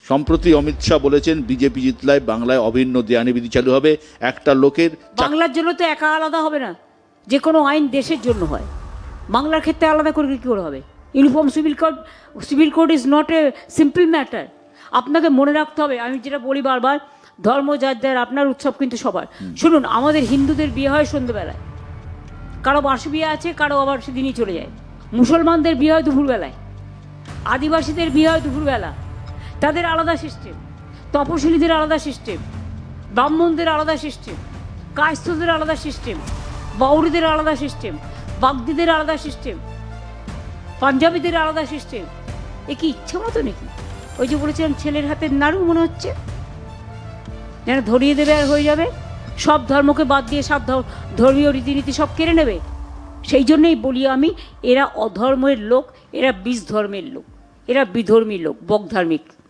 সম্প্রতি অমিত শাহ বলেছেন বিজেপি জিতলায় বাংলায় অভিন্ন দেয়ানি বিধি চালু হবে। একটা লোকের বাংলার জন্য তো একা আলাদা হবে না, যে কোনো আইন দেশের জন্য হয়, বাংলার ক্ষেত্রে আলাদা করে কী করে হবে? Uniform civil code is not a simple matter. আপনাকে মনে রাখতে হবে, আমি যেটা বলি বারবার, ধর্ম যার যার, আপনার উৎসব কিন্তু সবার। শুনুন, আমাদের হিন্দুদের বিয়ে হয় সন্ধ্যেবেলায়, কারো বার্ষি বিয়ে আছে, কারো আবার সেদিনই চলে যায়। মুসলমানদের বিয়ে হয় দুপুরবেলায়, আদিবাসীদের বিয়ে হয় দুপুরবেলা, তাদের আলাদা সিস্টেম, তপশিলীদের আলাদা সিস্টেম, ব্রাহ্মণদের আলাদা সিস্টেম, কায়স্থদের আলাদা সিস্টেম, বাউরিদের আলাদা সিস্টেম, বাগদিদের আলাদা সিস্টেম, পাঞ্জাবিদের আলাদা সিস্টেম। এ কি ইচ্ছে মতো নাকি? ওই যে বলেছিলাম ছেলের হাতের নাড়ু মনে হচ্ছে যেন ধরিয়ে দেবে আর হয়ে যাবে, সব ধর্মকে বাদ দিয়ে সব ধর্মীয় রীতিনীতি সব কেড়ে নেবে। সেই জন্যই বলি আমি, এরা অধর্মের লোক, এরা বিষ ধর্মের লোক, এরা বিধর্মী লোক, বকধার্মিক।